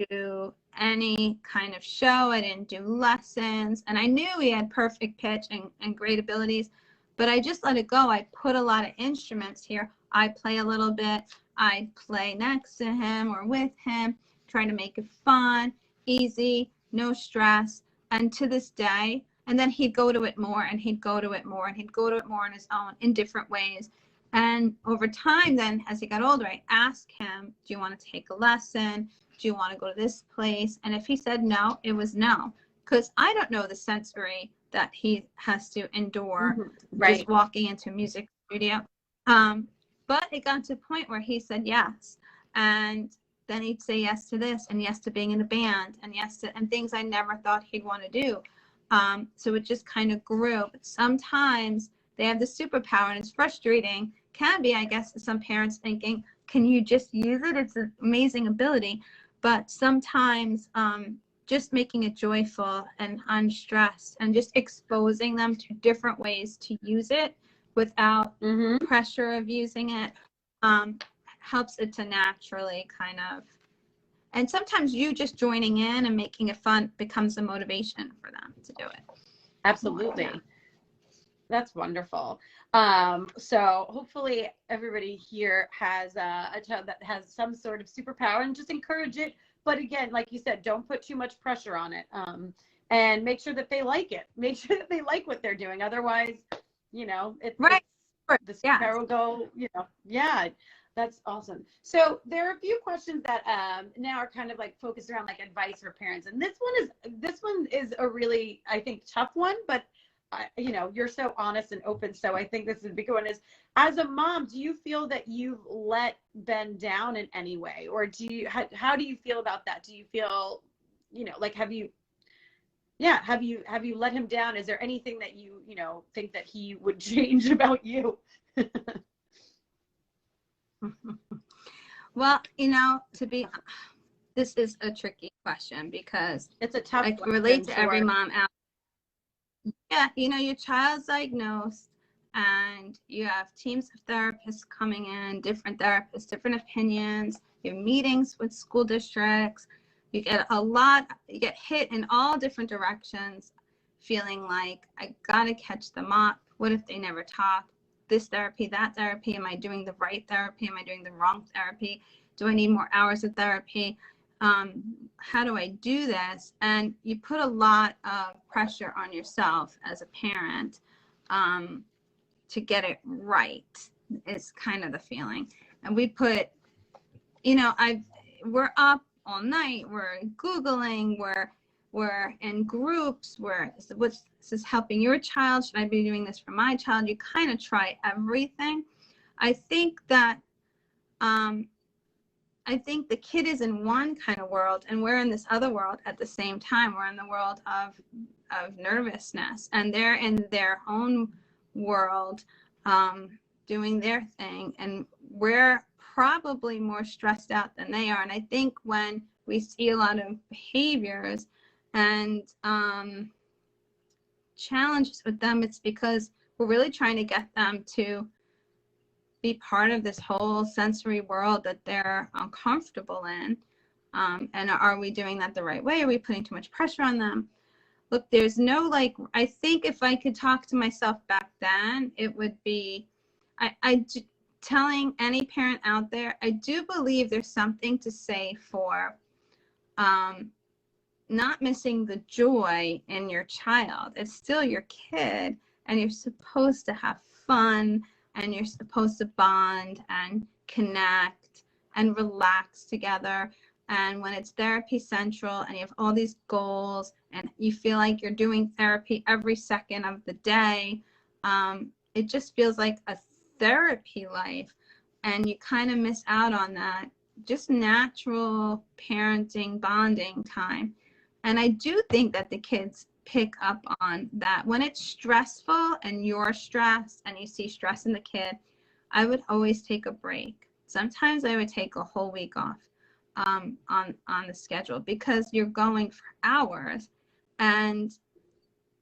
Speaker 2: do any kind of show. I didn't do lessons. And I knew he had perfect pitch and great abilities, but I just let it go. I put a lot of instruments here. I play a little bit. I play next to him or with him, trying to make it fun, easy, no stress. And to this day, and then he'd go to it more and he'd go to it more and he'd go to it more on his own in different ways. And over time, then as he got older, I asked him, do you want to take a lesson? Do you want to go to this place? And if he said no, it was no, because I don't know the sensory that he has to endure just walking into a music studio. But it got to a point where he said yes. And then he'd say yes to this and yes to being in a band and yes to and things I never thought he'd want to do. So it just kind of grew. But sometimes they have the superpower and it's frustrating. Can be, I guess, some parents thinking, can you just use it? It's an amazing ability. But sometimes just making it joyful and unstressed and just exposing them to different ways to use it without pressure of using it helps it to naturally kind of, and sometimes you just joining in and making it fun becomes a motivation for them to do it.
Speaker 1: Absolutely. Yeah. That's wonderful. So hopefully everybody here has a child that has some sort of superpower, and just encourage it, but again, like you said, don't put too much pressure on it. And make sure that they like it. Make sure that they like what they're doing. Otherwise,
Speaker 2: Right.
Speaker 1: the
Speaker 2: Yeah.
Speaker 1: sparrow will go, yeah. That's awesome. So there are a few questions that now are kind of like focused around like advice for parents. And this one is a really, I think, tough one, but you're so honest and open. So I think this is a big one is, as a mom, do you feel that you've let Ben down in any way? Or how do you feel about that? Do you feel, like, have you let him down? Is there anything that you think that he would change about you?
Speaker 2: Well, this is a tricky question because
Speaker 1: it's a tough
Speaker 2: I
Speaker 1: one,
Speaker 2: can relate to
Speaker 1: sure.
Speaker 2: every mom out. Yeah, your child's diagnosed and you have teams of therapists coming in, different therapists, different opinions, you have meetings with school districts, you get hit in all different directions, feeling like I gotta catch them up. What if they never talk? This therapy, that therapy, am I doing the right therapy? Am I doing the wrong therapy? Do I need more hours of therapy? How do I do this? And you put a lot of pressure on yourself as a parent to get it right, is kind of the feeling. And we put, we're up all night, we're Googling, we're in groups, what's this helping your child? Should I be doing this for my child? You kind of try everything. I think that the kid is in one kind of world and we're in this other world at the same time. We're in the world of nervousness, and they're in their own world doing their thing, and we're probably more stressed out than they are. And I think when we see a lot of behaviors and challenges with them, it's because we're really trying to get them to be part of this whole sensory world that they're uncomfortable in. And are we doing that the right way? Are we putting too much pressure on them? Look, there's no, I think if I could talk to myself back then, it would be, telling any parent out there, I do believe there's something to say for not missing the joy in your child. It's still your kid, and you're supposed to have fun, and you're supposed to bond and connect and relax together. And when it's therapy central and you have all these goals and you feel like you're doing therapy every second of the day, it just feels like a therapy life, and you kind of miss out on that just natural parenting bonding time. And I do think that the kids pick up on that. When it's stressful and you're stressed and you see stress in the kid, I would always take a break. Sometimes I would take a whole week off on the schedule, because you're going for hours, and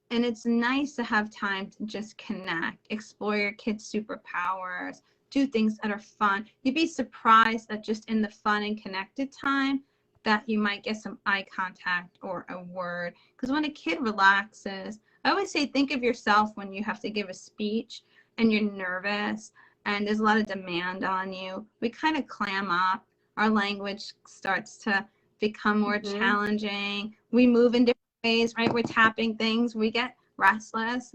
Speaker 2: it's nice to have time to just connect, explore your kids' superpowers, do things that are fun. You'd be surprised that just in the fun and connected time that you might get some eye contact or a word. Because when a kid relaxes, I always say, think of yourself when you have to give a speech and you're nervous and there's a lot of demand on you. We kind of clam up. Our language starts to become more challenging. We move in different ways, right? We're tapping things. We get restless.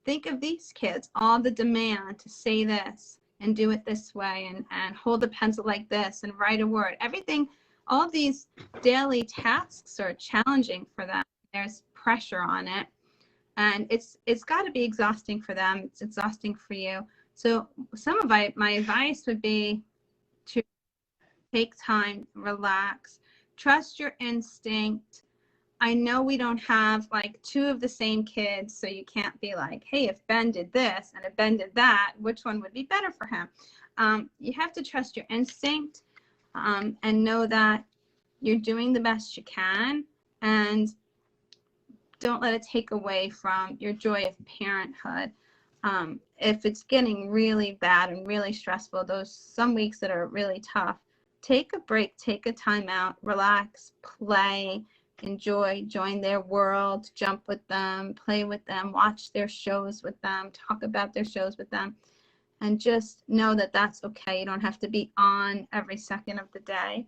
Speaker 2: Think of these kids, all the demand to say this and do it this way and hold a pencil like this and write a word. Everything, all these daily tasks are challenging for them. There's pressure on it, and it's got to be exhausting for them. It's exhausting for you. So some of my advice would be to take time, relax, trust your instinct. I know we don't have like two of the same kids, so you can't be like, hey, if Ben did this and if Ben did that, which one would be better for him? You have to trust your instinct and know that you're doing the best you can, and don't let it take away from your joy of parenthood. If it's getting really bad and really stressful, those some weeks that are really tough, take a break, take a time out, relax, play, enjoy, join their world, jump with them, play with them, watch their shows with them, talk about their shows with them, and just know that that's okay. You don't have to be on every second of the day.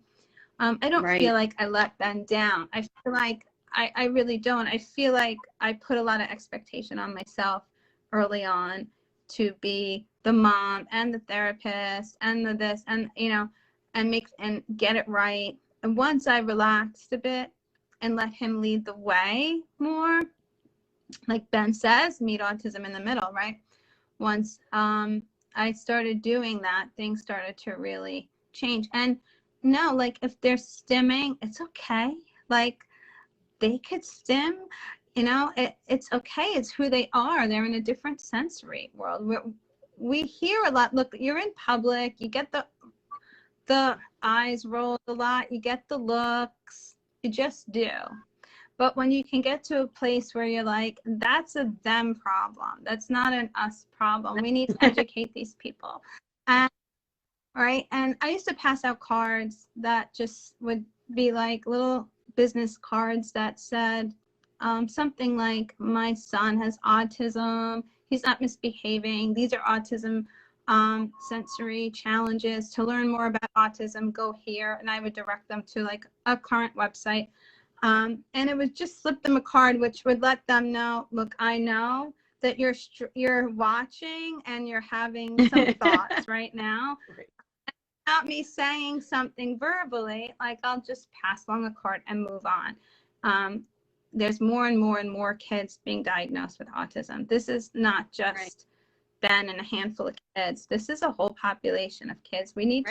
Speaker 2: I don't
Speaker 1: Right.
Speaker 2: feel like I let Ben down. I feel like I really don't. I feel like I put a lot of expectation on myself early on to be the mom and the therapist and the this and, you know, and get it right. And once I relaxed a bit and let him lead the way more, like Ben says, meet autism in the middle, right? Once I started doing that, things started to really change. And no, like if they're stimming, it's okay. Like they could stim, you know, it's okay. It's who they are. They're in a different sensory world. We hear a lot. Look, you're in public, you get the eyes rolled a lot, you get the looks, you just do. But when you can get to a place where you're like, that's a them problem, that's not an us problem. We need to educate these people. And right. And I used to pass out cards that just would be like little business cards that said something like, my son has autism, he's not misbehaving, these are autism sensory challenges. To learn more about autism, go here. And I would direct them to like a current website. And it would just slip them a card, which would let them know, look, I know that you're watching and you're having some thoughts right now.
Speaker 1: Right.
Speaker 2: Without me saying something verbally, like I'll just pass along a card and move on. There's more and more and more kids being diagnosed with autism. This is not just
Speaker 1: Right.
Speaker 2: Ben and a handful of kids. This is a whole population of kids. We need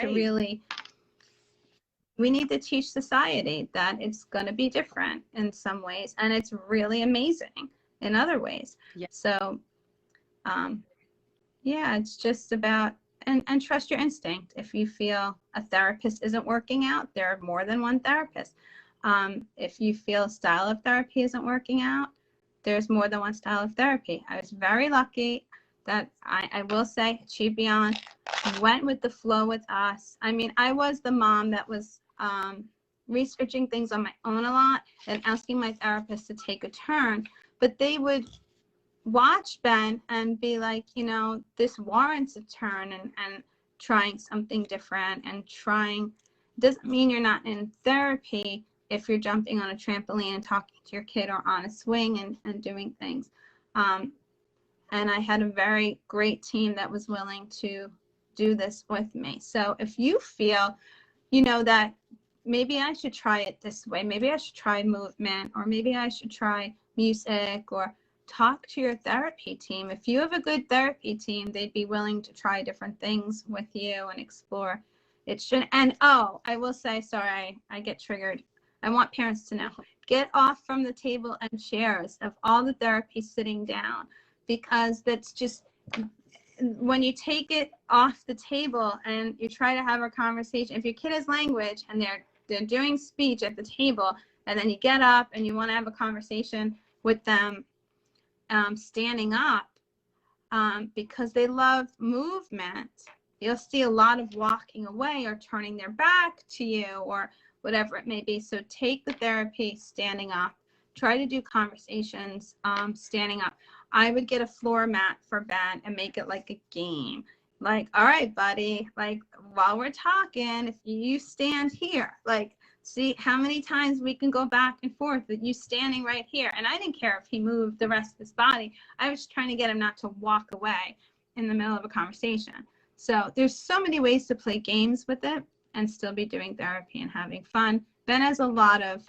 Speaker 2: to teach society that it's going to be different in some ways, and it's really amazing in other ways.
Speaker 1: Yeah.
Speaker 2: So, yeah, it's just about, and trust your instinct. If you feel a therapist isn't working out, there are more than one therapist. If you feel a style of therapy isn't working out, there's more than one style of therapy. I was very lucky that I will say Achieve Beyond went with the flow with us. I mean, I was the mom that was researching things on my own a lot and asking my therapist to take a turn, but they would watch Ben and be like, you know, this warrants a turn, and trying something different and trying doesn't mean you're not in therapy if you're jumping on a trampoline and talking to your kid, or on a swing and doing things. And I had a very great team that was willing to do this with me. So if you feel, you know, that maybe I should try it this way, maybe I should try movement, or maybe I should try music, or talk to your therapy team. If you have a good therapy team, they'd be willing to try different things with you and explore. It should. And oh, I will say, sorry, I get triggered. I want parents to know, get off from the table and chairs of all the therapy sitting down, because that's just, when you take it off the table and you try to have a conversation, if your kid has language and they're doing speech at the table, and then you get up and you want to have a conversation with them standing up, because they love movement, you'll see a lot of walking away or turning their back to you, or whatever it may be. So take the therapy standing up. Try to do conversations standing up. I would get a floor mat for Ben and make it like a game. Like, all right, buddy, like while we're talking, if you stand here, like, see how many times we can go back and forth with you standing right here. And I didn't care if he moved the rest of his body. I was trying to get him not to walk away in the middle of a conversation. So there's so many ways to play games with it and still be doing therapy and having fun. Ben has a lot of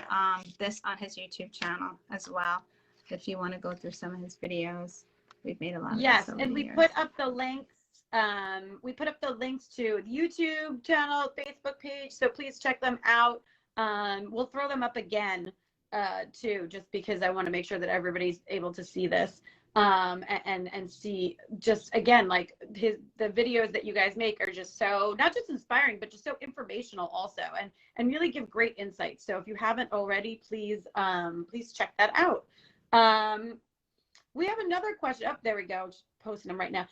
Speaker 2: this on his YouTube channel as well. If you want to go through some of his videos, we've made a lot of
Speaker 1: yes,
Speaker 2: this over
Speaker 1: and
Speaker 2: the
Speaker 1: we
Speaker 2: years.
Speaker 1: put up the links. We put up the links to the YouTube channel, Facebook page, so please check them out. We'll throw them up again too, just because I want to make sure that everybody's able to see this and see, just again, like the videos that you guys make are just so, not just inspiring, but just so informational also, and really give great insights. So if you haven't already, please check that out. We have another question. Oh, there we go. Just posting them right now.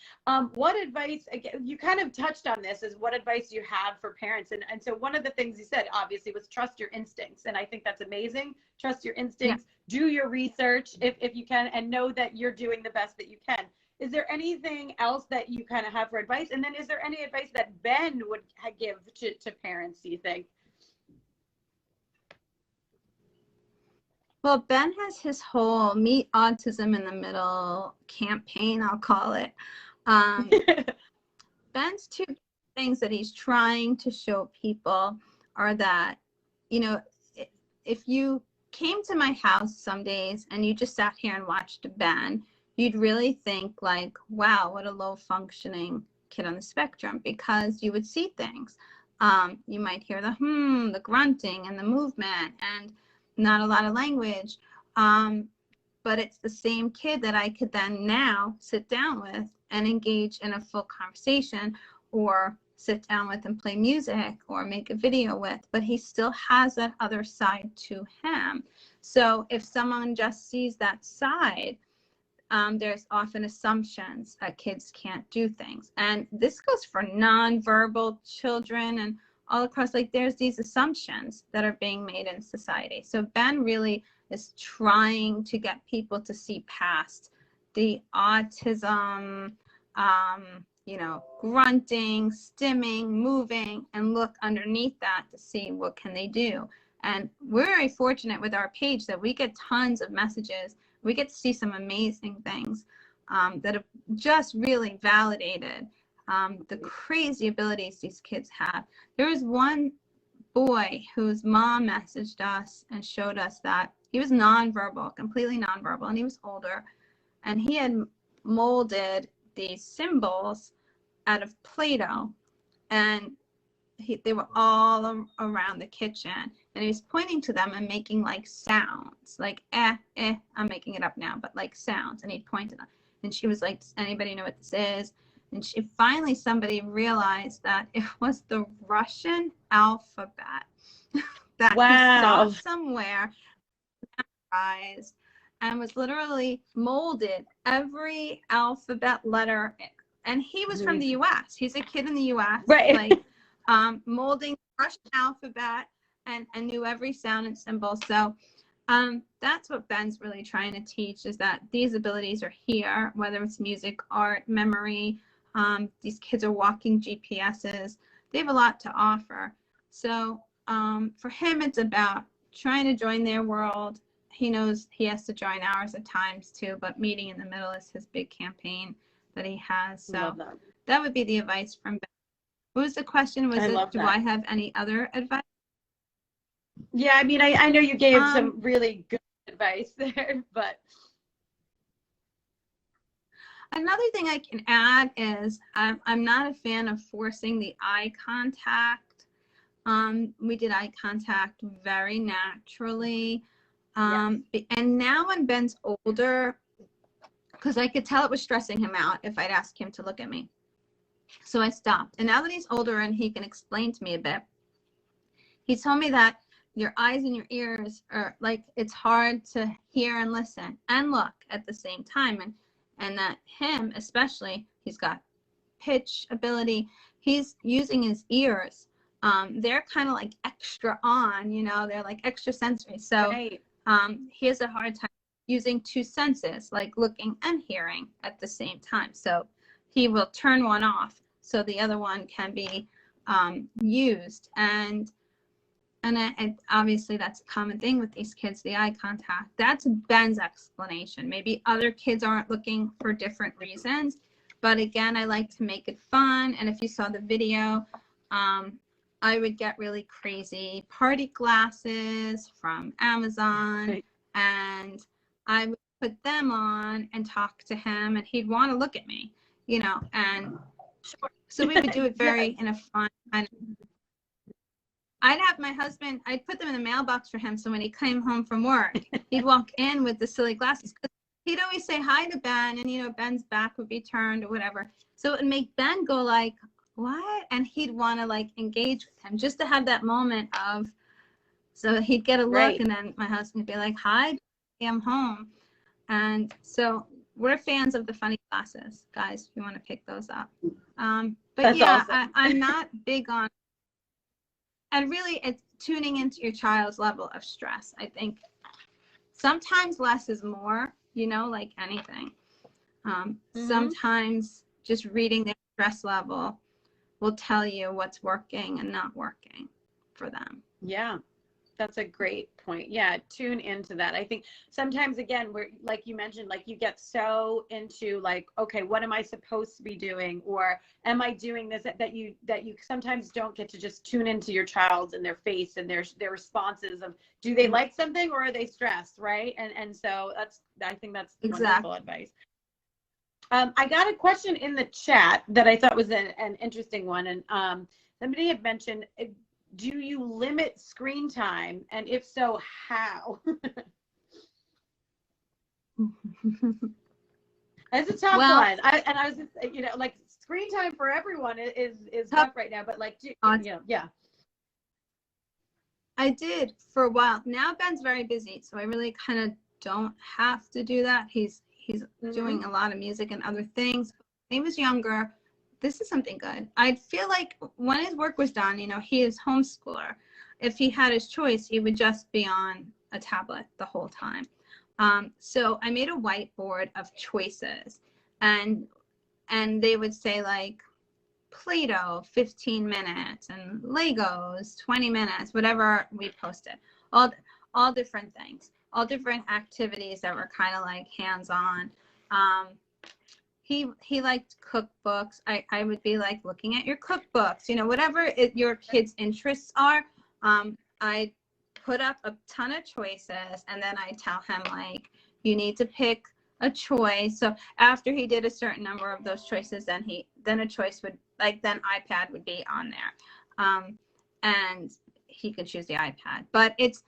Speaker 1: What advice, again, you kind of touched on this, is what advice do you have for parents? And so one of the things you said, obviously, was trust your instincts. And I think that's amazing. Trust your instincts, yeah. Do your research if you can, and know that you're doing the best that you can. Is there anything else that you kind of have for advice? And then is there any advice that Ben would give to parents, do you think?
Speaker 2: Well, Ben has his whole Meet Autism in the Middle campaign, I'll call it. Ben's two things that he's trying to show people are that, you know, if you came to my house some days and you just sat here and watched Ben, you'd really think like, wow, what a low functioning kid on the spectrum, because you would see things. You might hear the grunting and the movement and not a lot of language. But it's the same kid that I could then now sit down with and engage in a full conversation, or sit down with and play music or make a video with, but he still has that other side to him. So if someone just sees that side, there's often assumptions that kids can't do things. And this goes for nonverbal children and all across, like there's these assumptions that are being made in society. So Ben really is trying to get people to see past the autism, grunting, stimming, moving, and look underneath that to see what can they do. And we're very fortunate with our page that we get tons of messages. We get to see some amazing things that have just really validated the crazy abilities these kids have. There was one boy whose mom messaged us and showed us that he was nonverbal, completely nonverbal, and he was older, and he had molded these symbols out of Play-Doh, and they were all around the kitchen, and he was pointing to them and making like sounds, like I'm making it up now, but like sounds, and he pointed them, and she was like, does anybody know what this is? And somebody realized that it was the Russian alphabet that he saw somewhere, memorized, and was literally molded every alphabet letter. And he was from the U.S. He's a kid in the U.S.
Speaker 1: Right.
Speaker 2: Like molding the Russian alphabet and knew every sound and symbol. So that's what Ben's really trying to teach, is that these abilities are here, whether it's music, art, memory. These kids are walking GPSs. They have a lot to offer. So for him, it's about trying to join their world. He knows he has to join ours at times too, but meeting in the middle is his big campaign that he has. So that would be the advice from Ben. What was the question? Was it, do I have any other advice?
Speaker 1: Yeah, I mean, I know you gave some really good advice there, but.
Speaker 2: Another thing I can add is I'm not a fan of forcing the eye contact. We did eye contact very naturally. And now when Ben's older, because I could tell it was stressing him out if I'd ask him to look at me. So I stopped. And now that he's older and he can explain to me a bit, he told me that your eyes and your ears are like, it's hard to hear and listen and look at the same time. And that him, especially, he's got pitch ability. He's using his ears. They're kind of like extra on, they're like extra sensory. So he has a hard time using two senses, like looking and hearing at the same time. So he will turn one off so the other one can be used. And obviously that's a common thing with these kids, the eye contact. That's Ben's explanation. Maybe other kids aren't looking for different reasons, but again, I like to make it fun. And if you saw the video, I would get really crazy party glasses from Amazon, and I would put them on and talk to him, and he'd want to look at me, and so we would do it very in a fun kind of. I'd have my husband, I'd put them in the mailbox for him, so when he came home from work, he'd walk in with the silly glasses. He'd always say hi to Ben, and Ben's back would be turned or whatever. So it would make Ben go like, what? And he'd want to like engage with him, just to have that moment of, so he'd get a look, and then my husband would be like, hi, I'm home. And so we're fans of the funny glasses, guys, if you want to pick those up. But that's awesome. I'm not big on, and really it's tuning into your child's level of stress. I think sometimes less is more, like anything. Sometimes just reading their stress level will tell you what's working and not working for them.
Speaker 1: Yeah, That's a great point. Yeah, tune into that. I think sometimes, again, we're like you mentioned, like you get so into like, okay, what am I supposed to be doing, or am I doing this? That you sometimes don't get to just tune into your child and their face and their responses of, do they like something or are they stressed, right? And so I think that's wonderful advice. I got a question in the chat that I thought was an interesting one, and somebody had mentioned, do you limit screen time? And if so, how? That's a tough one. I was just, like screen time for everyone is tough right now, but like, yeah.
Speaker 2: I did for a while. Now Ben's very busy, so I really kind of don't have to do that. He's doing a lot of music and other things. When he was younger, this is something good. I feel like when his work was done, he is homeschooler. If he had his choice, he would just be on a tablet the whole time. So I made a whiteboard of choices, and they would say like Play-Doh, 15 minutes, and Legos, 20 minutes, whatever we posted, all different things, all different activities that were kind of like hands-on. He liked cookbooks. I would be like looking at your cookbooks, whatever your kids' interests are. I put up a ton of choices, and then I tell him like, you need to pick a choice. So after he did a certain number of those choices, then a choice would then iPad would be on there, and he could choose the iPad. But it's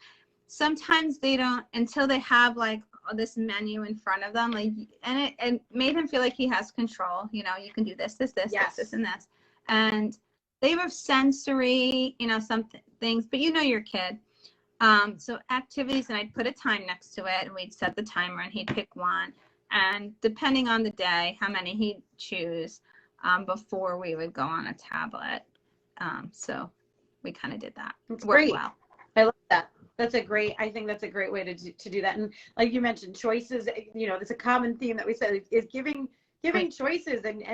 Speaker 2: sometimes they don't until they have like this menu in front of them, like, and it made him feel like he has control. You can do this,
Speaker 1: Yes.
Speaker 2: this, and this, and they were sensory, some things, but your kid. So activities, and I'd put a time next to it, and we'd set the timer, and he'd pick one, and depending on the day, how many he'd choose before we would go on a tablet. So we kind of did that.
Speaker 1: It's great. Well. I love that. I think that's a great way to do that. And like you mentioned, choices, it's a common theme that we said is giving right. choices and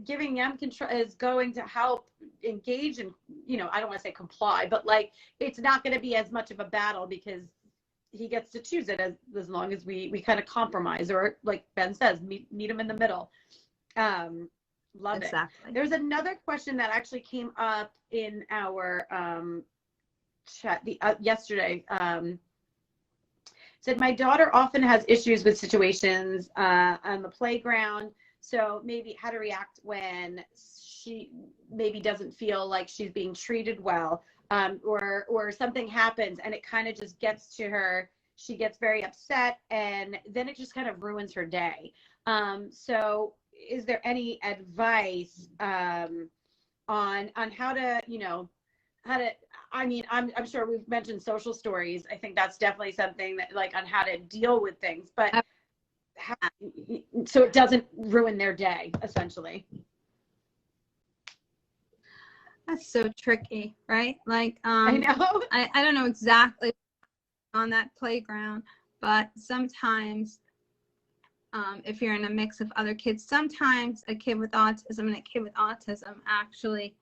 Speaker 1: giving them control is going to help engage and, I don't want to say comply, but like, it's not going to be as much of a battle because he gets to choose it as long as we kind of compromise, or like Ben says, meet him in the middle. Love exactly. It. There's another question that actually came up in our chat yesterday. Said, my daughter often has issues with situations on the playground, so maybe how to react when she maybe doesn't feel like she's being treated well, or something happens and it kind of just gets to her. She gets very upset, and then it just kind of ruins her day. So is there any advice on how to, I'm sure we've mentioned social stories. I think that's definitely something that, like, on how to deal with things, but so it doesn't ruin their day, essentially.
Speaker 2: That's so tricky, right? Like,
Speaker 1: I know.
Speaker 2: I don't know exactly on that playground, but sometimes if you're in a mix of other kids, sometimes a kid with autism and a kid with autism actually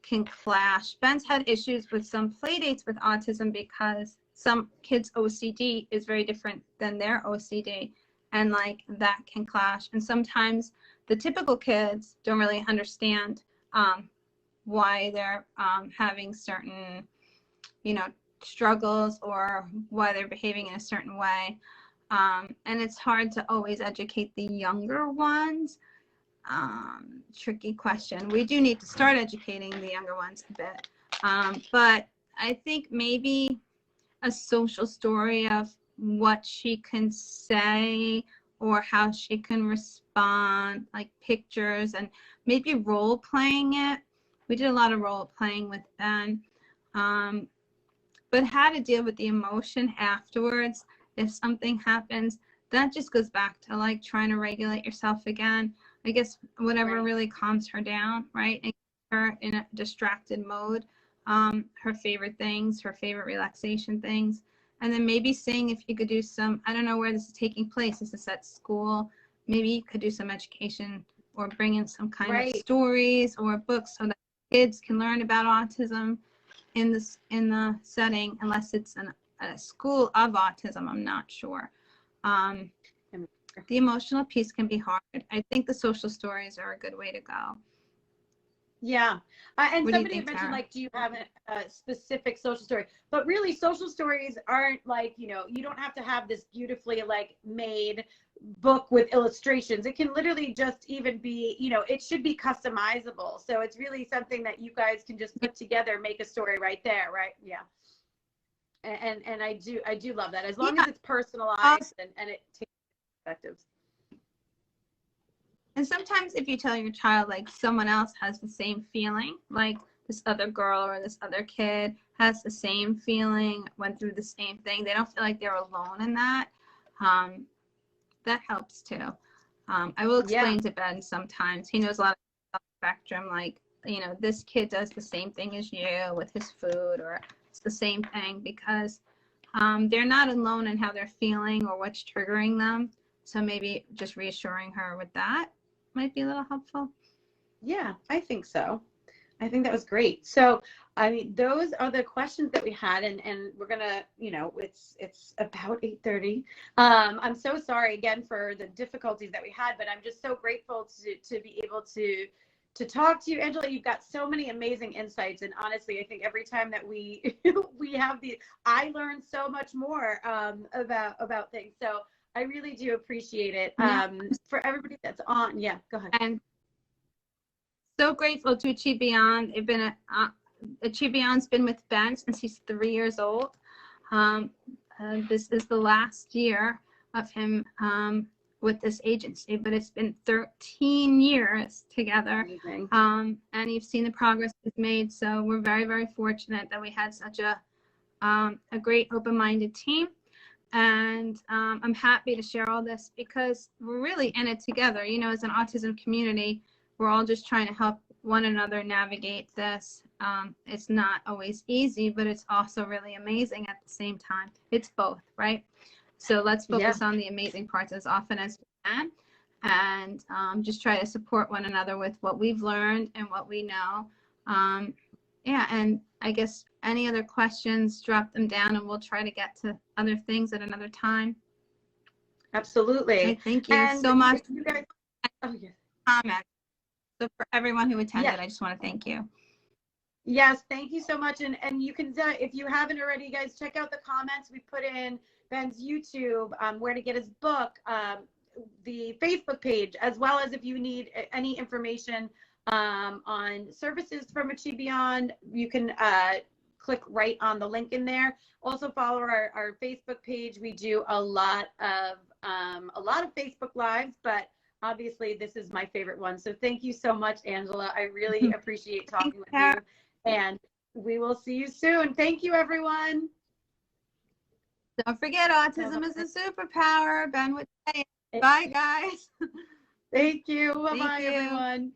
Speaker 2: can clash. Ben's had issues with some play dates with autism because some kids' OCD is very different than their OCD, and like that can clash. And sometimes the typical kids don't really understand why they're having certain, struggles, or why they're behaving in a certain way. And it's hard to always educate the younger ones. Tricky question. We do need to start educating the younger ones a bit. But I think maybe a social story of what she can say or how she can respond, like pictures, and maybe role playing it. We did a lot of role playing with Ben. But how to deal with the emotion afterwards if something happens, that just goes back to like trying to regulate yourself again. I guess whatever really calms her down, right? And her in a distracted mode, her favorite things, her favorite relaxation things. And then maybe seeing if you could do some, I don't know where this is taking place. Is this at school? Maybe you could do some education or bring in some kind of stories or books so that kids can learn about autism in the setting, unless it's a school of autism. I'm not sure. The emotional piece can be hard. I think the social stories are a good way to go.
Speaker 1: Yeah. And
Speaker 2: What do you
Speaker 1: somebody
Speaker 2: think,
Speaker 1: mentioned,
Speaker 2: Tara?
Speaker 1: like, do you have a specific social story? But really, social stories aren't like, you don't have to have this beautifully like made book with illustrations. It can literally just even be, it should be customizable. So it's really something that you guys can just put together, make a story right there, right? Yeah. And I do love that, as long as it's personalized and it takes perspectives.
Speaker 2: And sometimes if you tell your child, like, someone else has the same feeling, like this other girl or this other kid has the same feeling, went through the same thing, they don't feel like they're alone in that. That helps too. I will explain to Ben sometimes. He knows a lot of spectrum, like, this kid does the same thing as you with his food, or it's the same thing, because they're not alone in how they're feeling or what's triggering them. So maybe just reassuring her with that might be a little helpful.
Speaker 1: Yeah, I think so. I think that was great. So, I mean, those are the questions that we had, and we're gonna, it's about 8:30. I'm so sorry again for the difficulties that we had, but I'm just so grateful to be able to talk to you, Angela. You've got so many amazing insights, and honestly, I think every time that we we have I learn so much more about things. So I really do appreciate it. For everybody that's on, yeah, go ahead.
Speaker 2: And so grateful to Achieve Beyond. They've been Achieve Beyond's been with Ben since he's 3 years old. This is the last year of him with this agency, but it's been 13 years together. And you've seen the progress we've made. So we're very, very fortunate that we had such a great open-minded team. And I'm happy to share all this because we're really in it together. As an autism community, we're all just trying to help one another navigate this. It's not always easy, but it's also really amazing at the same time. It's both, right? So let's focus on the amazing parts as often as we can, and just try to support one another with what we've learned and what we know. And I guess any other questions, drop them down, and we'll try to get to other things at another time.
Speaker 1: Absolutely.
Speaker 2: Okay, thank you so much.
Speaker 1: You guys, yes.
Speaker 2: Comment. So for everyone who attended, I just want to thank you.
Speaker 1: Yes, thank you so much. And you can, if you haven't already, you guys, check out the comments. We put in Ben's YouTube, where to get his book, the Facebook page, as well as if you need any information on services from Achieve Beyond, you can click right on the link in there. Also follow our Facebook page. We do a lot of Facebook Lives, but obviously this is my favorite one. So thank you so much, Angela. I really appreciate talking with you, and we will see you soon. Thank you, everyone.
Speaker 2: Don't forget, autism is a superpower. Ben would say, bye, guys.
Speaker 1: Thank you. Bye-bye, everyone.